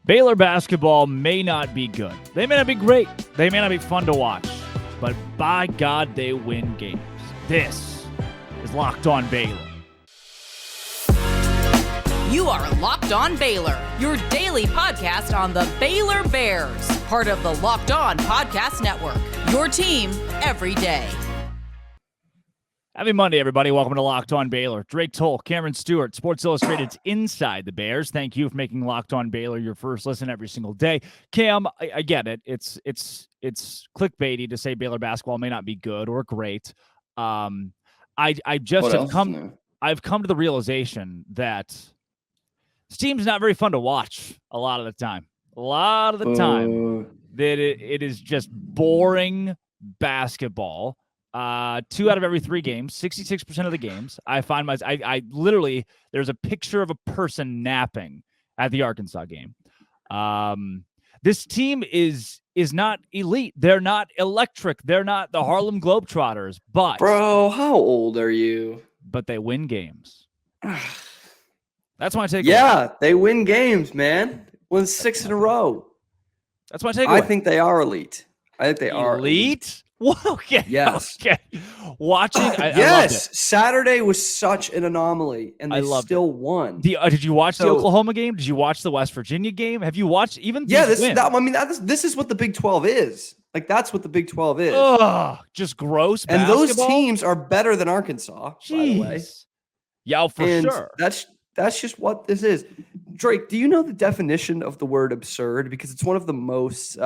Baylor basketball may not be good. They may not be great. They may not be fun to watch. But by God, they win games. This is Locked On Baylor. You are Locked On Baylor, your daily podcast on the Baylor Bears, part of the Locked On Podcast Network, your team every day. Happy Monday, everybody. Welcome to Locked On Baylor. Drake Toll, Cameron Stewart, Sports Illustrated's Inside the Bears. Thank you for making Locked On Baylor your first listen every single day. Cam, I get it. It's clickbaity to say Baylor basketball may not be good or great. I've come to the realization that this team's not very fun to watch a lot of the time. That it is just boring basketball. 2 out of every 3 games, 66% of the games, I find I literally, there's a picture of a person napping at the Arkansas game. This team is not elite. They're not electric. They're not the Harlem Globetrotters, but bro, how old are you? But they win games. That's my takeaway. Yeah, they win games, man. Won 6 in a row. That's my takeaway. I think they are elite. I think they are elite. Well, okay. Yes. Okay. Watching. Yes. I loved it. Saturday was such an anomaly, and they still won. Did you watch the Oklahoma game? Did you watch the West Virginia game? Have you watched even? Yeah. This is what the Big 12 is. Like, that's what the Big 12 is. Ugh, just gross. And basketball? those teams are better than Arkansas. Jeez. By the way. Yeah, for sure. That's just what this is. Drake, do you know the definition of the word absurd? Because it's one of the most.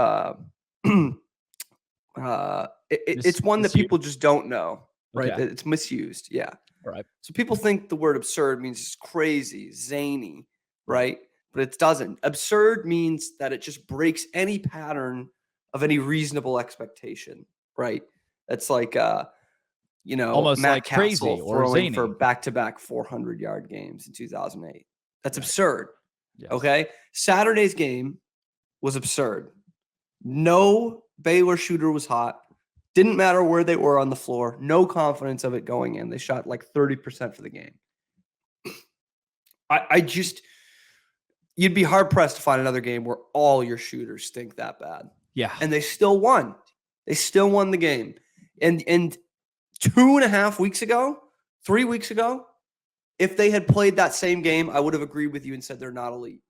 It's one that people just don't know, right? Okay. It's misused. Yeah. Right. So people think the word absurd means it's crazy, zany, right? But it doesn't. Absurd means that it just breaks any pattern of any reasonable expectation, right? That's like, almost Matt like Castle crazy or throwing zany for back-to-back 400-yard games in 2008. That's absurd. Yes. Okay. Saturday's game was absurd. No Baylor shooter was hot. Didn't matter where they were on the floor. No confidence of it going in. They shot like 30% for the game. You'd be hard pressed to find another game where all your shooters stink that bad. Yeah. And they still won. They still won the game. And 2.5 weeks ago, 3 weeks ago, if they had played that same game, I would have agreed with you and said they're not elite.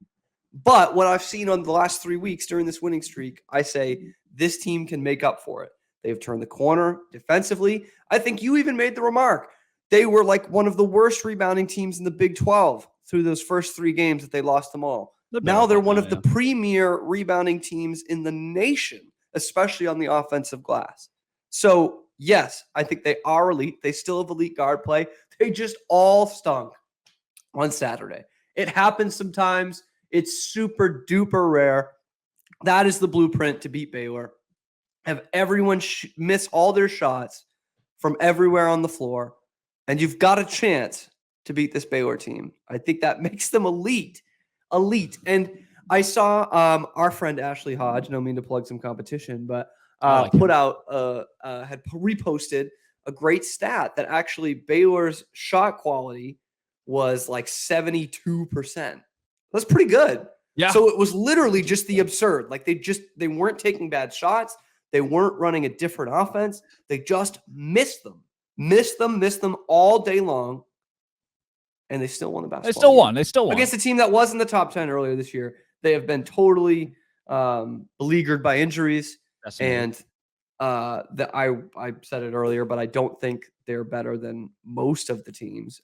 But what I've seen on the last 3 weeks during this winning streak, I say this team can make up for it. They've turned the corner defensively. I think you even made the remark. They were like one of the worst rebounding teams in the Big 12 through those first 3 games that they lost them all. Now they're one of the premier rebounding teams in the nation, especially on the offensive glass. So, yes, I think they are elite. They still have elite guard play. They just all stunk on Saturday. It happens sometimes. It's super duper rare. That is the blueprint to beat Baylor. Have everyone miss all their shots from everywhere on the floor, and you've got a chance to beat this Baylor team. I think that makes them elite. And I saw our friend Ashley Hodge, no mean to plug some competition, but had reposted a great stat that actually Baylor's shot quality was like 72%. That's pretty good. Yeah. So it was literally just the absurd. Like they weren't taking bad shots. They weren't running a different offense. They just missed them all day long. And they still won the basketball. They still won. Against a team that was in the top 10 earlier this year. They have been totally beleaguered by injuries. And I said it earlier, but I don't think they're better than most of the teams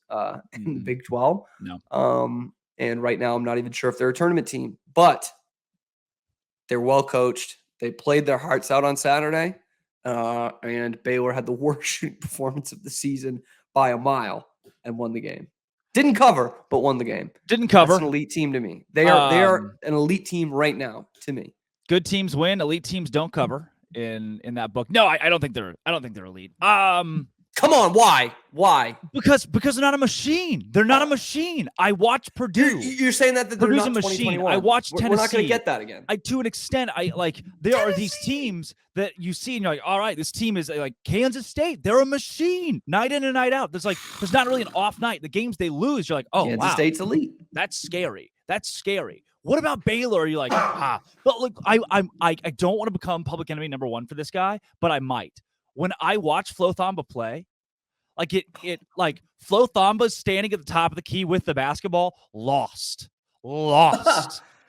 in the Big 12. No. And right now, I'm not even sure if they're a tournament team, but they're well coached. They played their hearts out on Saturday, and Baylor had the worst shooting performance of the season by a mile and won the game. Didn't cover, but won the game. Didn't cover. That's an elite team to me. They are an elite team right now to me. Good teams win. Elite teams don't cover in that book. No, I don't think they're elite. Come on, why? Because they're not a machine. They're not a machine. I watch Purdue. You're saying that they're Purdue's not a machine. 2021. I watch Tennessee. We're not going to get that again. To an extent, there are these teams that you see and you're like, all right, this team is like Kansas State. They're a machine, night in and night out. There's not really an off night. The games they lose, you're like, oh, Kansas wow. State's elite. That's scary. What about Baylor? You're like, But look, I don't want to become public enemy number one for this guy, but I might. When I watch Flo Thamba play, like Flo Thamba's standing at the top of the key with the basketball, lost.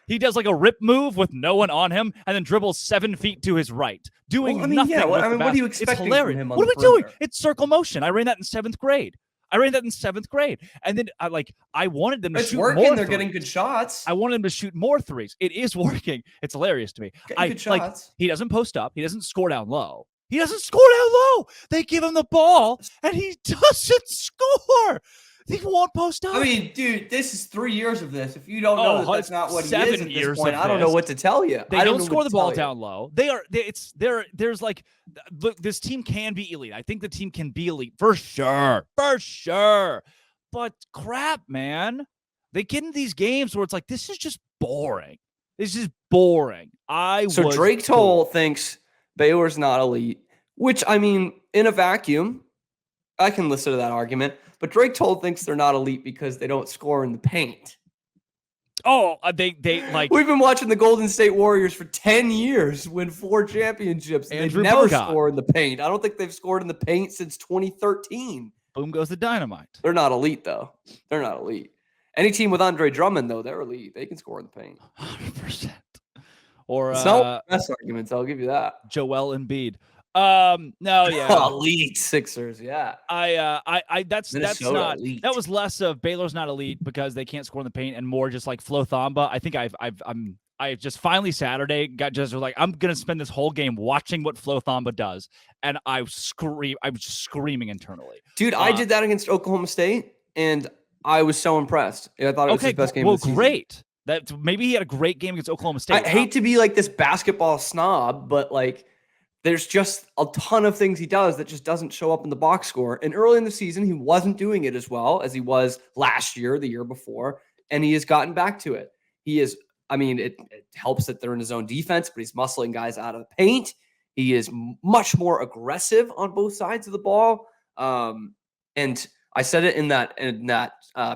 He does like a rip move with no one on him, and then dribbles 7 feet to his right, doing nothing. Yeah. With the what are you it's expecting hilarious. from him on What the am I doing? perimeter? It's circle motion. I ran that in 7th grade. And then I wanted them to It's shoot working. more They're threes. getting good shots. I wanted him to shoot more threes. It is working. It's hilarious to me. Getting good shots. He doesn't post up. He doesn't score down low. They give him the ball, and he doesn't score. He won't post up. I mean, dude, this is 3 years of this. If you don't know that's not what he is 7 at years this point, of I don't know this. what to tell you. They don't score the ball down low. There's like, look, this team can be elite. I think the team can be elite for sure. But crap, man. They get in these games where it's like, this is just boring. So Drake Toll thinks Baylor's not elite, which, I mean, in a vacuum, I can listen to that argument. But Drake Toll thinks they're not elite because they don't score in the paint. Oh, they like. We've been watching the Golden State Warriors for 10 years win 4 championships. And they've never scored in the paint. I don't think they've scored in the paint since 2013. Boom goes the dynamite. They're not elite, though. They're not elite. Any team with Andre Drummond, though, they're elite. They can score in the paint. 100%. Or it's not best arguments. I'll give you that. Joel Embiid. No, yeah. Elite Sixers, yeah. That's not elite. That was less of Baylor's not elite because they can't score in the paint, and more just like Flo Thamba. I think I just finally Saturday was like, I'm gonna spend this whole game watching what Flo Thamba does, and I was screaming internally. Dude, I did that against Oklahoma State, and I was so impressed. I thought it was his best game of the season. Great. Maybe he had a great game against Oklahoma State. I hate to be like this basketball snob, but like, there's just a ton of things he does that just doesn't show up in the box score. And early in the season, he wasn't doing it as well as he was last year, the year before, and he has gotten back to it. He is, I mean, it helps that they're in his own defense, but he's muscling guys out of the paint. He is much more aggressive on both sides of the ball. And I said it in that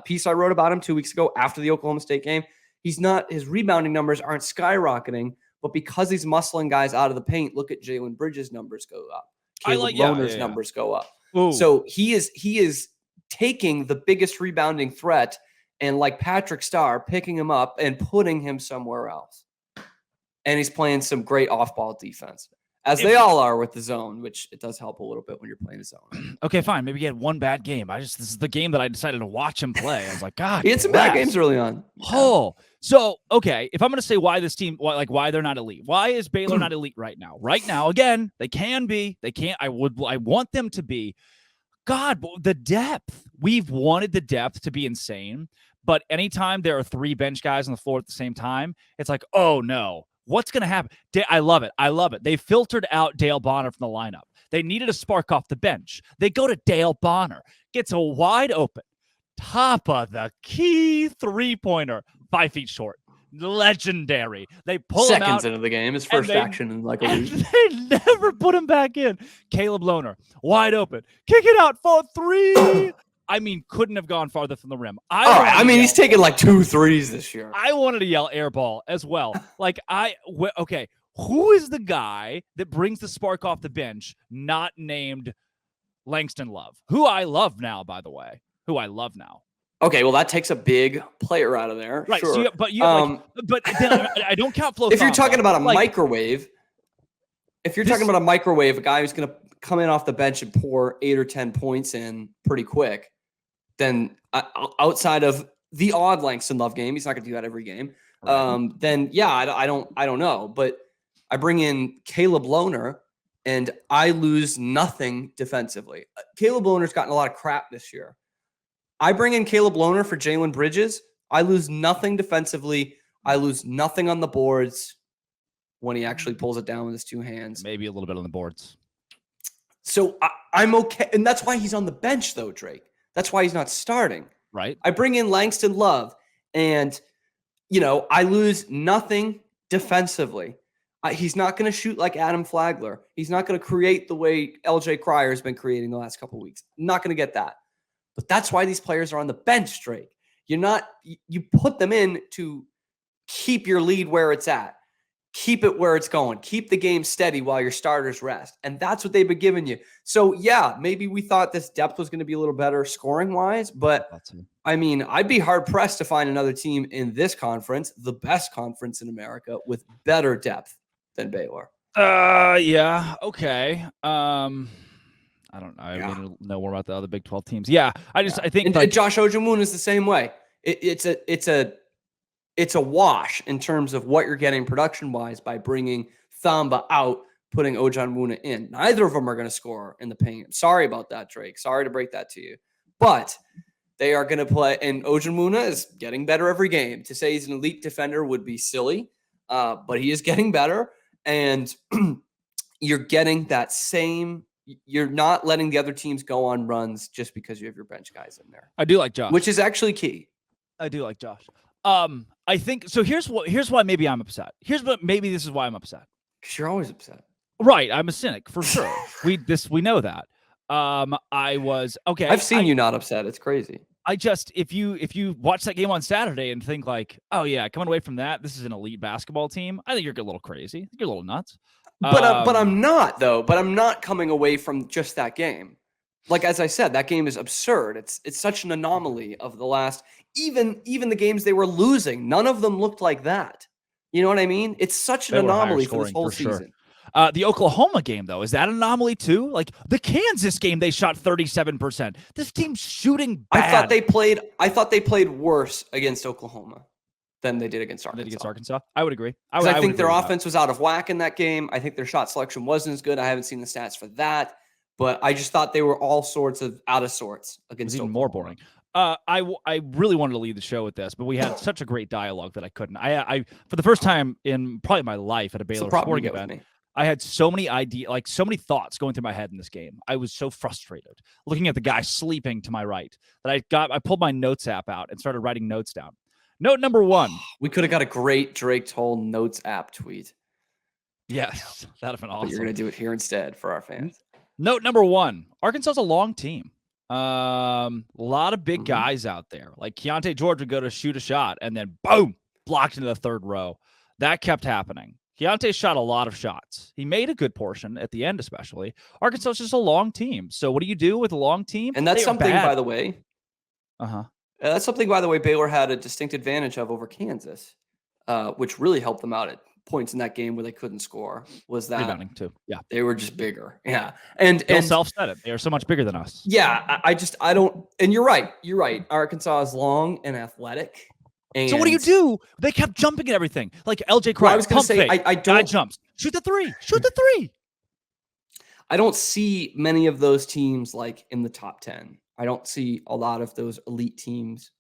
piece I wrote about him 2 weeks ago after the Oklahoma State game. His rebounding numbers aren't skyrocketing, but because he's muscling guys out of the paint, look at Jalen Bridges' numbers go up. Caleb Lohner's numbers go up. Ooh. So he is taking the biggest rebounding threat and, like Patrick Starr, picking him up and putting him somewhere else. And he's playing some great off-ball defense, as they all are with the zone, which it does help a little bit when you're playing the zone. Okay, fine. Maybe he had one bad game. This is the game that I decided to watch him play. I was like, God, he had some bad games early on. Oh, so okay. If I'm going to say why this team, why they're not elite, why is Baylor not elite right now? Right now, again, they can be. They can't. I want them to be. God, the depth. We've wanted the depth to be insane, but anytime there are 3 bench guys on the floor at the same time, it's like, oh no. What's going to happen? I love it. They filtered out Dale Bonner from the lineup. They needed a spark off the bench. They go to Dale Bonner. Gets a wide open, top of the key 3-pointer, 5 feet short. Legendary. They pull him out. Seconds into the game. His first action in like a week. They never put him back in. Caleb Lohner, wide open. Kick it out for 3. I mean, couldn't have gone farther from the rim. He's taken like 2 threes this year. I wanted to yell air ball as well. Okay, who is the guy that brings the spark off the bench not named Langston Love, who I love now, by the way, Okay, well, that takes a big player out of there. Right, sure. So but then I don't count Flo. If you're talking about a microwave, a guy who's going to come in off the bench and pour 8 or 10 points in pretty quick, then outside of the odd Langston Love game, he's not going to do that every game. Right. Then yeah, I don't know, but I bring in Caleb Lohner and I lose nothing defensively. Caleb Lohner's gotten a lot of crap this year. I bring in Caleb Lohner for Jalen Bridges. I lose nothing defensively. I lose nothing on the boards when he actually pulls it down with his 2 hands. Maybe a little bit on the boards. So I'm okay. And that's why he's on the bench, though, Drake. That's why he's not starting. Right. I bring in Langston Love, and, I lose nothing defensively. He's not going to shoot like Adam Flagler. He's not going to create the way LJ Cryer has been creating the last couple of weeks. I'm not going to get that. But that's why these players are on the bench, Drake. You put them in to keep your lead where it's at. Keep it where it's going. Keep the game steady while your starters rest. And that's what they've been giving you. So, yeah, maybe we thought this depth was going to be a little better scoring-wise, but, I mean, I'd be hard-pressed to find another team in this conference, the best conference in America, with better depth than Baylor. Yeah, okay. I don't know. I need to know more about the other Big 12 teams. Yeah, I think and Josh Ojemoon is the same way. It's a wash in terms of what you're getting production-wise by bringing Thamba out, putting Ojemoon in. Neither of them are going to score in the paint. Sorry about that, Drake. Sorry to break that to you. But they are going to play, and Ojemoon is getting better every game. To say he's an elite defender would be silly, but he is getting better, and you're getting that same – you're not letting the other teams go on runs just because you have your bench guys in there. I do like Josh. Which is actually key. I do like Josh. I think so. Here's why maybe I'm upset. Maybe this is why I'm upset. Because you're always upset, right? I'm a cynic for sure. we know that. I've seen you not upset. It's crazy. If you watch that game on Saturday and think like, oh yeah, coming away from that, this is an elite basketball team. I think you're a little crazy. I think you're a little nuts. But I'm not though. But I'm not coming away from just that game. Like, as I said, that game is absurd. It's such an anomaly of the last, even the games they were losing, none of them looked like that. You know what I mean? It's such an anomaly for this whole season. Sure. The Oklahoma game, though, is that an anomaly too? Like the Kansas game, they shot 37%. This team's shooting bad. I thought they played worse against Oklahoma than they did against Arkansas. I would agree. I think their offense was out of whack in that game. I think their shot selection wasn't as good. I haven't seen the stats for that. But I just thought they were all sorts of out of sorts against even more boring. I really wanted to lead the show with this, but we had such a great dialogue that I couldn't. I for the first time in probably my life at a Baylor sporting event, I had so many so many thoughts going through my head in this game. I was so frustrated looking at the guy sleeping to my right that I pulled my notes app out and started writing notes down. Note number 1. We could have got a great Drake Toll notes app tweet. Yes, that'd have been awesome. But you're going to do it here instead for our fans. Note number 1, Arkansas is a long team. A lot of big guys out there. Like Keyonte George would go to shoot a shot and then boom, blocked into the third row. That kept happening. Keontae shot a lot of shots. He made a good portion at the end, especially. Arkansas is just a long team. So what do you do with a long team? And that's something, by the way. That's something, by the way, Baylor had a distinct advantage of over Kansas, which really helped them out at points in that game where they couldn't score, was that rebounding too. Yeah. They were just bigger. Yeah. And self said it. They are so much bigger than us. Yeah. I don't, and you're right. You're right. Arkansas is long and athletic. And so what do? They kept jumping at everything. Like LJ Cryer. I was going to say, I don't. Guy jumps. Shoot the three. I don't see many of those teams like in the top 10. I don't see a lot of those elite teams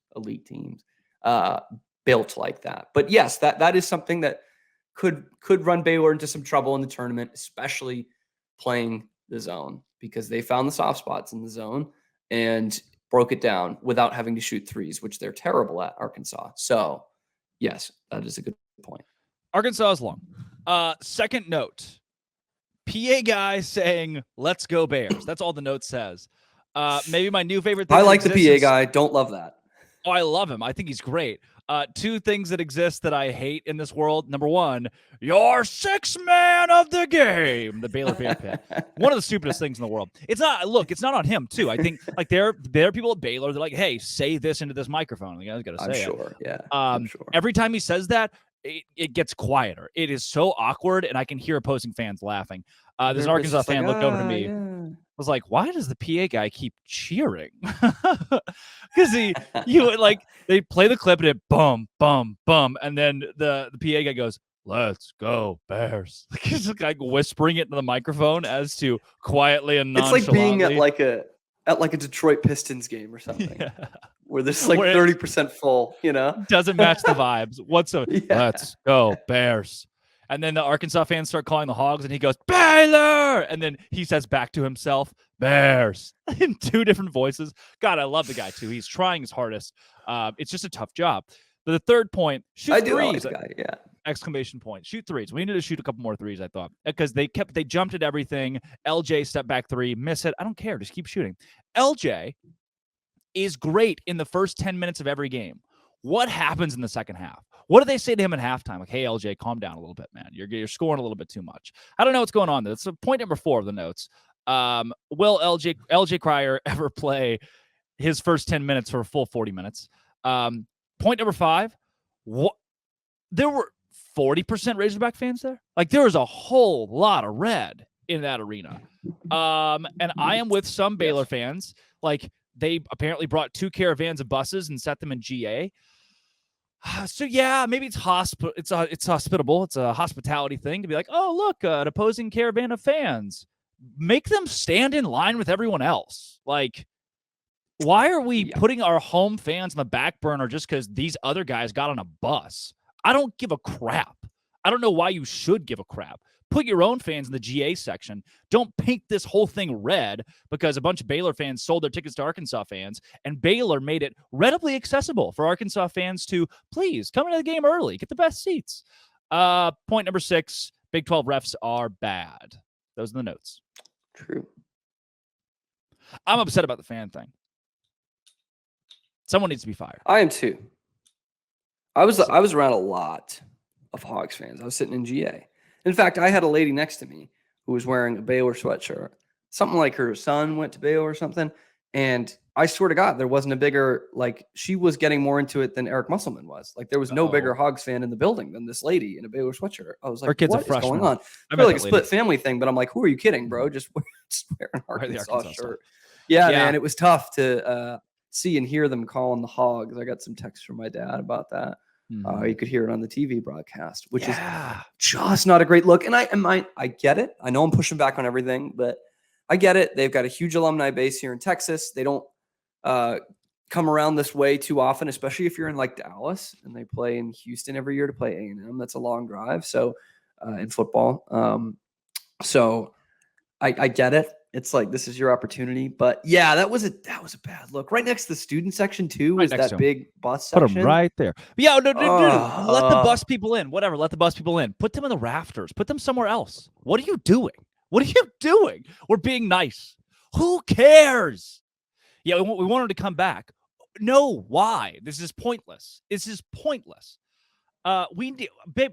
built like that. But yes, that is something that could run Baylor into some trouble in the tournament, especially playing the zone, because they found the soft spots in the zone and broke it down without having to shoot threes, which they're terrible at, Arkansas. So, yes, that is a good point. Arkansas is long. Second note, PA guy saying, "Let's go Bears." That's all the note says. Maybe my new favorite thing. I like the PA guy. Don't love that. Oh, I love him. I think he's great. Two things that exist that I hate in this world. Number 1, your sixth man of the game, the Baylor Bear Pit. One of the stupidest things in the world. It's not on him too. I think like there are people at Baylor. They're like, hey, say this into this microphone. The guy's got to say it. Yeah. I'm sure. Every time he says that, it gets quieter. It is so awkward, and I can hear opposing fans laughing. This Arkansas fan looked over to me. Yeah. Was like, why does the PA guy keep cheering? Because they play the clip and it bum, and then the PA guy goes, "Let's go Bears." He's like whispering it into the microphone as to quietly and nonchalantly. It's like being at like a Detroit Pistons game or something, where there's like 30% full. Doesn't match the vibes whatsoever. Yeah. Let's go Bears. And then the Arkansas fans start calling the Hogs, and he goes, Baylor! And then he says back to himself, Bears, in 2 different voices. God, I love the guy, too. He's trying his hardest. It's just a tough job. But the third point, shoot threes. Yeah. Exclamation point. Shoot threes. We needed to shoot a couple more threes, I thought, because they jumped at everything. LJ step back 3, miss it. I don't care. Just keep shooting. LJ is great in the first 10 minutes of every game. What happens in the second half? What do they say to him at halftime? Like, hey, LJ, calm down a little bit, man. You're scoring a little bit too much. I don't know what's going on there. That's point number 4 of the notes. Will LJ Cryer ever play his first 10 minutes for a full 40 minutes? Point number 5, there were 40% Razorback fans there. Like, there was a whole lot of red in that arena. And I am with some Baylor fans. Like, they apparently brought 2 caravans of buses and set them in GA. So yeah, maybe it's hospitable. It's a hospitality thing to be like, oh, look, an opposing caravan of fans. Make them stand in line with everyone else. Like, why are we putting our home fans on the back burner just because these other guys got on a bus? I don't give a crap. I don't know why you should give a crap. Put your own fans in the GA section. Don't paint this whole thing red because a bunch of Baylor fans sold their tickets to Arkansas fans, and Baylor made it readily accessible for Arkansas fans to please come into the game early, get the best seats. Point number 6, Big 12 refs are bad. Those are the notes. True. I'm upset about the fan thing. Someone needs to be fired. I am too. I was around a lot of Hogs fans. I was sitting in GA. In fact, I had a lady next to me who was wearing a Baylor sweatshirt. Something like her son went to Baylor or something. And I swear to God, there wasn't a bigger, like, she was getting more into it than Eric Musselman was. Like, there was no bigger Hogs fan in the building than this lady in a Baylor sweatshirt. I was like, what is going on? I feel like a split family thing, but I'm like, who are you kidding, bro? Just wear an Arkansas shirt. Yeah, man, it was tough to see and hear them calling the Hogs. I got some texts from my dad about that. You could hear it on the TV broadcast, which is just not a great look. And I get it. I know I'm pushing back on everything, but I get it. They've got a huge alumni base here in Texas. They don't come around this way too often, especially if you're in like Dallas and they play in Houston every year to play A&M. That's a long drive. So in football. So I get it. It's like, this is your opportunity, but yeah, that was a bad look. Right next to the student section too, is that big bus section. Put them right there. But yeah, no. Let the bus people in. Whatever. Let the bus people in. Put them in the rafters. Put them somewhere else. What are you doing? What are you doing? We're being nice. Who cares? Yeah, we want them to come back. No, why? This is pointless.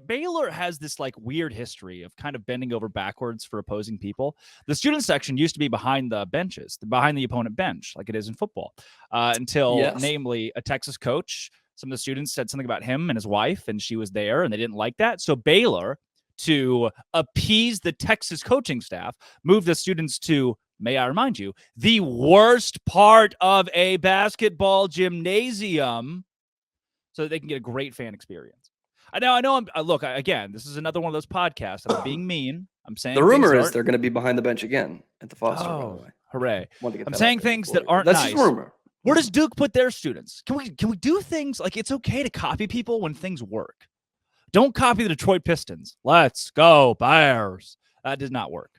Baylor has this like weird history of kind of bending over backwards for opposing people. The student section used to be behind the benches, behind the opponent bench, like it is in football, until namely a Texas coach. Some of the students said something about him and his wife, and she was there, and they didn't like that. So Baylor, to appease the Texas coaching staff, moved the students to, may I remind you, the worst part of a basketball gymnasium, so that they can get a great fan experience. I know. Look, again, this is another one of those podcasts. I'm being mean. I'm saying the rumor is they're going to be behind the bench again at the Foster. Oh, hooray! I'm saying things that aren't That's nice. just rumor. Where does Duke put their students? Can we do things like, it's okay to copy people when things work? Don't copy the Detroit Pistons. Let's go Bears. That does not work.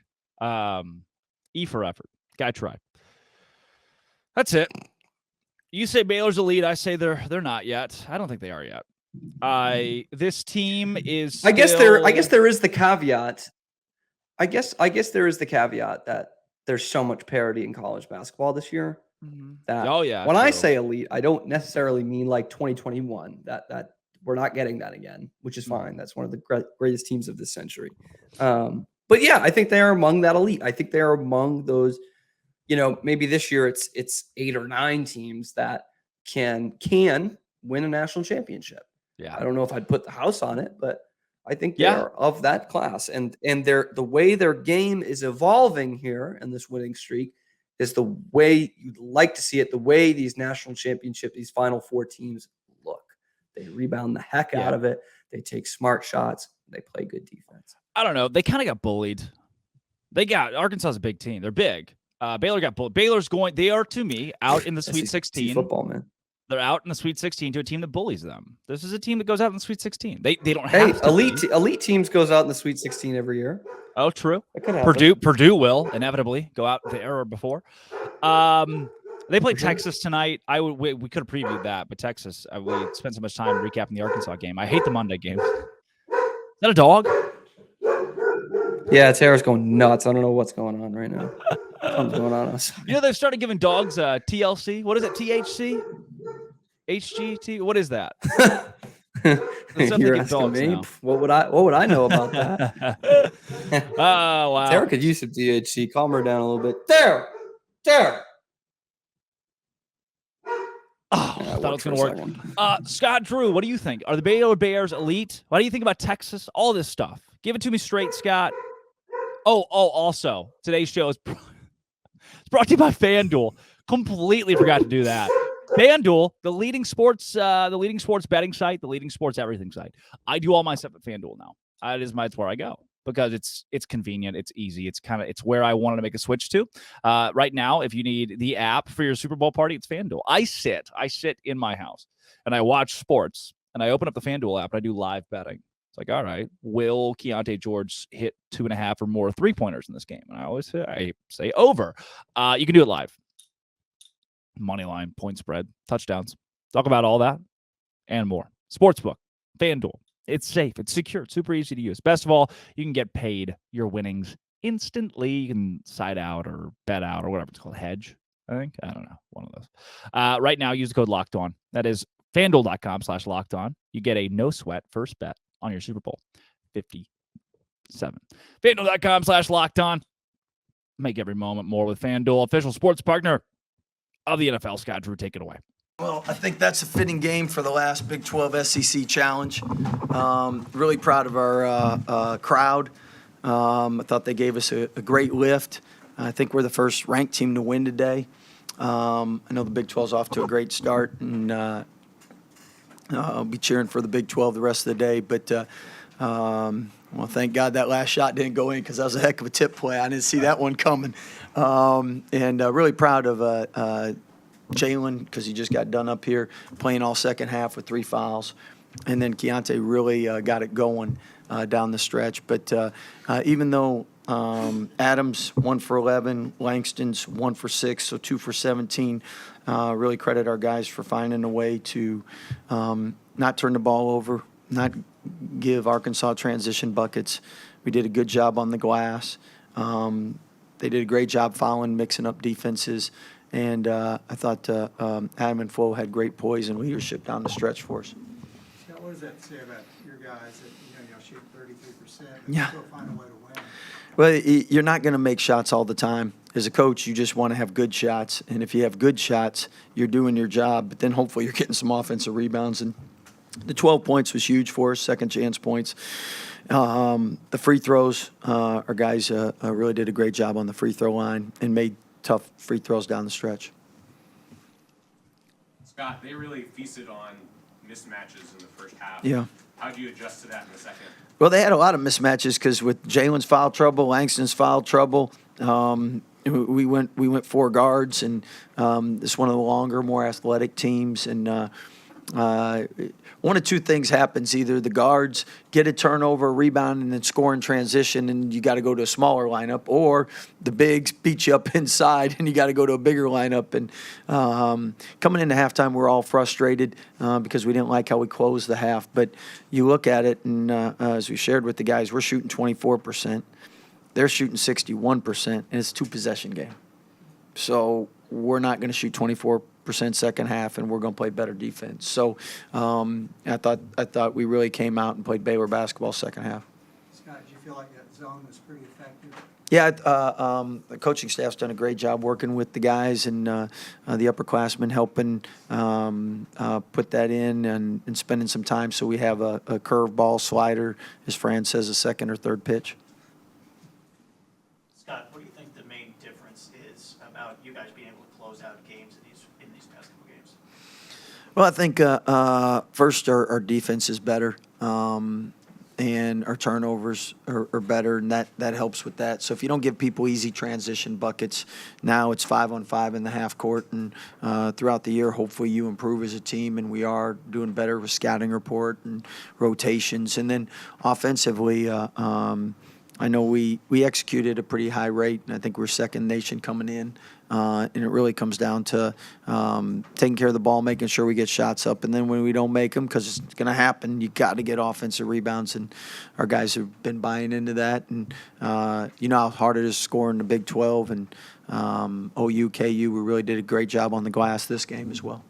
E for effort. Guy tried. That's it. You say Baylor's elite. I say they're not yet. I don't think they are yet. This team is. I guess there is the caveat. I guess there is the caveat that there's so much parity in college basketball this year. That when I say elite, I don't necessarily mean like 2021. That we're not getting that again, which is fine. That's one of the greatest teams of this century. But yeah, I think they are among that elite. I think they are among those. Maybe this year it's 8 or 9 teams that can win a national championship. Yeah, I don't know if I'd put the house on it, but I think they're of that class. And the way their game is evolving here in this winning streak is the way you'd like to see it. The way these national championship, these Final Four teams look, they rebound the heck out of it. They take smart shots. They play good defense. I don't know. They kind of got bullied. Arkansas's a big team. They're big. Baylor got bullied. They are, to me, out in the Sweet 16. Football, man. They're out in the Sweet 16 to a team that bullies them. This is a team that goes out in the Sweet 16. They don't have to. Elite teams goes out in the Sweet 16 every year. Oh, true. Purdue will inevitably go out there or before. They play Texas tonight. We could have previewed that, but Texas, we spent so much time recapping the Arkansas game. I hate the Monday game. Is that a dog? Yeah, Tara's going nuts. I don't know what's going on right now. Something's going on. They've started giving dogs TLC. What is it? THC? HGT? What is that? You're asking me? now. What would I know about that? Oh, wow. Tara could use some THC. Calm her down a little bit. There. Oh, Yeah, I thought it was going to work. second. Scott Drew, what do you think? Are the Baylor Bears elite? What do you think about Texas? All this stuff. Give it to me straight, Scott. Oh, also, today's show is brought to you by FanDuel. Completely forgot to do that. FanDuel, the leading sports betting site, the leading sports everything site. I do all my stuff at FanDuel now. It's where I go because it's convenient, it's easy, it's where I wanted to make a switch to. Right now, if you need the app for your Super Bowl party, it's FanDuel. I sit in my house and I watch sports and I open up the FanDuel app and I do live betting. It's like, all right, will Keyonte George hit 2.5 or more 3-pointers in this game? And I say over. You can do it live. Money line, point spread, touchdowns. Talk about all that and more. Sportsbook, FanDuel. It's safe. It's secure. It's super easy to use. Best of all, you can get paid your winnings instantly. You can side out or bet out or whatever it's called. Hedge, I think. I don't know. One of those. Right now, use the code Locked On. That is FanDuel.com/Locked On. You get a no sweat first bet on your Super Bowl 57. FanDuel.com/Locked On. Make every moment more with FanDuel, official sports partner of the NFL. Scott Drew, take it away. Well, I think that's a fitting game for the last Big 12 SEC Challenge. Really proud of our crowd. I thought they gave us a great lift. I think we're the first ranked team to win today. I know the Big 12's off to a great start, and I'll be cheering for the Big 12 the rest of the day. But, well, thank God that last shot didn't go in because that was a heck of a tip play. I didn't see that one coming. And really proud of Jalen, because he just got done up here playing all second half with 3 fouls. And then Keyonte really got it going down the stretch. But even though Adams 1 for 11, Langston's 1 for 6, so 2 for 17, really credit our guys for finding a way to not turn the ball over, not give Arkansas transition buckets. We did a good job on the glass. They did a great job fouling, mixing up defenses. And I thought Adam and Flo had great poise and leadership down the stretch for us. Scott, what does that say about your guys that y'all shoot 33% Yeah. still find a way to win? Well, you're not going to make shots all the time. As a coach, you just want to have good shots. And if you have good shots, you're doing your job. But then hopefully you're getting some offensive rebounds. And the 12 points was huge for us, second chance points. The free throws, our guys really did a great job on the free throw line and made tough free throws down the stretch. Scott, they really feasted on mismatches in the first half. Yeah. How do you adjust to that in the second? Well, they had a lot of mismatches because with Jalen's foul trouble, Langston's foul trouble, we went 4 guards, and it's one of the longer, more athletic teams. And one of 2 things happens: either the guards get a turnover, rebound, and then score in transition, and you got to go to a smaller lineup, or the bigs beat you up inside, and you got to go to a bigger lineup. And coming into halftime, we're all frustrated because we didn't like how we closed the half. But you look at it, and as we shared with the guys, we're shooting 24%. They're shooting 61%, and it's a 2-possession game. So we're not going to shoot 24% second half, and we're going to play better defense. So I thought we really came out and played Baylor basketball second half. Scott, did you feel like that zone was pretty effective? Yeah, the coaching staff's done a great job working with the guys and the upperclassmen helping put that in and spending some time so we have a curveball slider, as Fran says, a second or third pitch. Scott, what do you think the main difference is about you guys being able to close out games in these past couple games? Well, I think first our defense is better, and our turnovers are better, and that helps with that. So if you don't give people easy transition buckets, now it's 5-on-5 in the half court, and throughout the year, hopefully you improve as a team, and we are doing better with scouting report and rotations. And then offensively, I know we executed a pretty high rate, and I think we're second nation coming in. And it really comes down to taking care of the ball, making sure we get shots up. And then when we don't make them, because it's going to happen, you got to get offensive rebounds. And our guys have been buying into that. And you know how hard it is to score in the Big 12. And OU, KU, we really did a great job on the glass this game as well.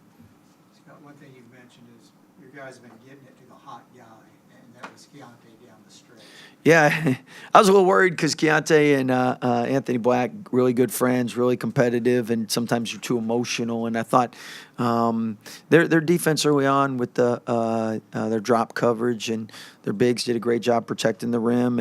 Scott, one thing you've mentioned is your guys have been getting it to the Yeah, I was a little worried because Keyonte and Anthony Black, really good friends, really competitive, and sometimes you're too emotional. And I thought their defense early on with their drop coverage and their bigs did a great job protecting the rim,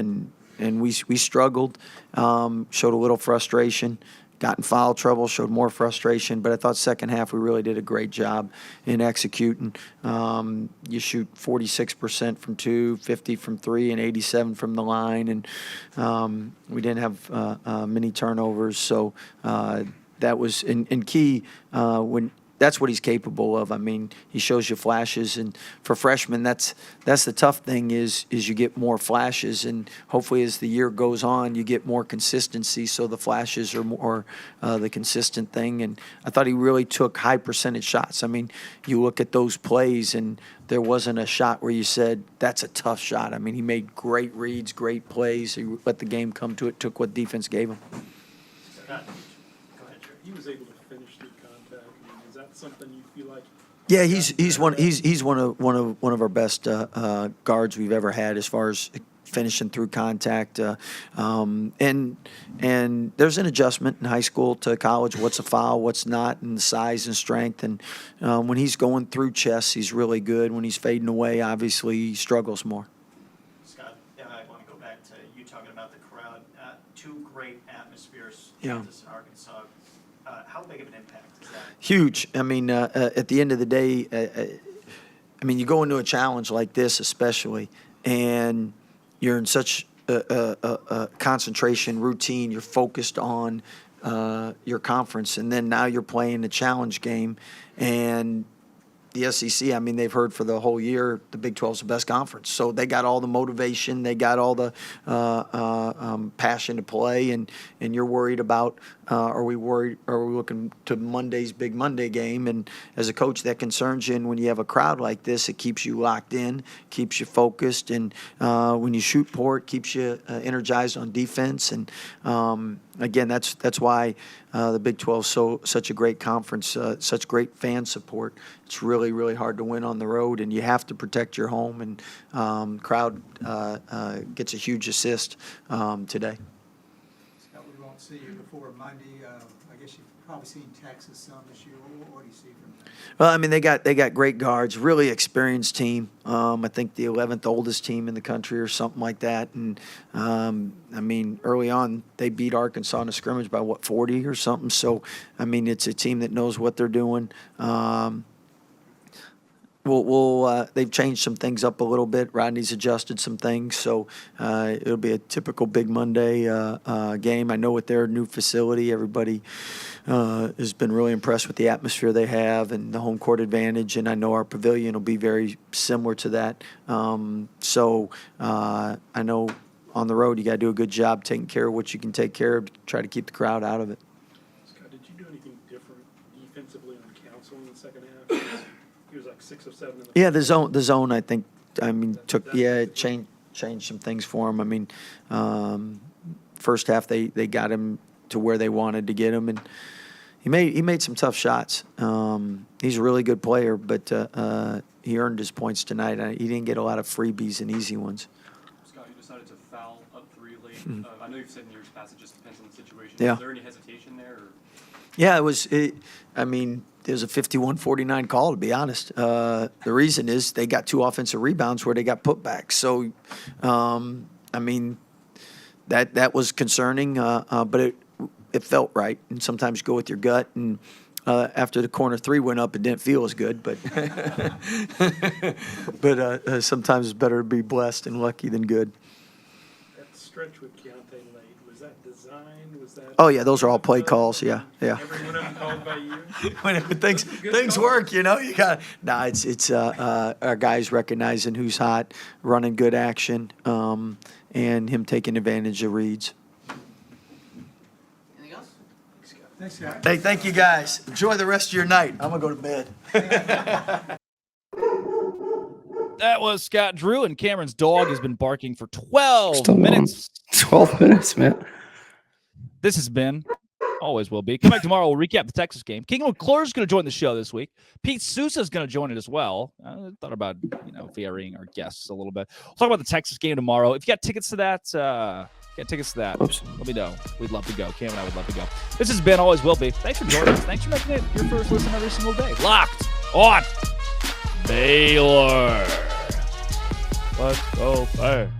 and we struggled, showed a little frustration. Got in foul trouble, showed more frustration, but I thought second half we really did a great job in executing. You shoot 46% from 2, 50 from 3, and 87 from the line, and we didn't have many turnovers. So that was in key when. That's what he's capable of. I mean, he shows you flashes, and for freshmen, that's the tough thing is you get more flashes, and hopefully as the year goes on, you get more consistency. So the flashes are more the consistent thing. And I thought he really took high percentage shots. I mean, you look at those plays, and there wasn't a shot where you said that's a tough shot. I mean, he made great reads, great plays. He let the game come to it. Took what defense gave him. Scott, go ahead, Drew. He was able to finish through contact. I mean, is that something you feel like? Yeah, he's one of our best guards we've ever had as far as finishing through contact. And there's an adjustment in high school to college. What's a foul? What's not? And the size and strength. And when he's going through chess, he's really good. When he's fading away, obviously he struggles more. Scott, I want to go back to you talking about the crowd. Two great atmospheres, Yeah. Kansas and Arkansas. How big of an impact is that? Huge. I mean, at the end of the day, I mean, you go into a challenge like this, especially, and you're in such a concentration routine. You're focused on your conference, and then now you're playing a challenge game, and the SEC, I mean, they've heard for the whole year the Big 12 is the best conference. So they got all the motivation, they got all the passion to play, and you're worried about are we looking to Monday's Big Monday game? And as a coach, that concerns you. And when you have a crowd like this, it keeps you locked in, keeps you focused, and when you shoot poor, it keeps you energized on defense. And again, that's why the Big 12 is such a great conference, such great fan support. It's really, really hard to win on the road, and you have to protect your home. And crowd gets a huge assist today. Scott, we won't see you before Monday. I guess you've probably seen Texas some this year. What do you see from them? Well, I mean, they got great guards, really experienced team. I think the 11th oldest team in the country or something like that. And, I mean, early on, they beat Arkansas in a scrimmage by, 40 or something. So, I mean, it's a team that knows what they're doing. They've changed some things up a little bit. Rodney's adjusted some things, so it'll be a typical Big Monday game. I know with their new facility, everybody has been really impressed with the atmosphere they have and the home court advantage, and I know our pavilion will be very similar to that. So I know on the road you got to do a good job taking care of what you can take care of, try to keep the crowd out of it. Scott, did you do anything different defensively on Council in the second half? He was like 6 of 7 in the Yeah, the zone. I think. I mean, changed some things for him. I mean, first half they got him to where they wanted to get him, and he made some tough shots. He's a really good player, but he earned his points tonight. He didn't get a lot of freebies and easy ones. Scott, you decided to foul up 3 late. I know you've said in years past it just depends on the situation. Yeah. Was there any hesitation there? Or? Yeah, it was. I mean, it was a 51-49 call, to be honest. The reason is they got 2 offensive rebounds where they got putbacks. So, I mean, that was concerning, but it felt right. And sometimes you go with your gut. And after the corner 3 went up, it didn't feel as good. But sometimes it's better to be blessed and lucky than good. That stretch with Keyonte late, was that design? Was that? Oh yeah, those are all play calls. Yeah. Every one of them called by you? When things work, you know, you got. Nah, it's our guys recognizing who's hot, running good action, and him taking advantage of reads. Anything else? Thanks, Scott. Hey, thank you guys. Enjoy the rest of your night. I'm gonna go to bed. That was Scott Drew, and Cameron's dog has been barking for 12 Still going. minutes. 12 minutes, man. This has been Always will be. Come back tomorrow. We'll recap the Texas game. King McClure's going to join the show this week. Pete Sousa's going to join it as well. I thought about, varying our guests a little bit. We'll talk about the Texas game tomorrow. If you got tickets to that, let me know. We'd love to go. Cam and I would love to go. This has been, always will be. Thanks for joining us. Thanks for making it your first listen every single day. Locked on Baylor. Let's go, Bears.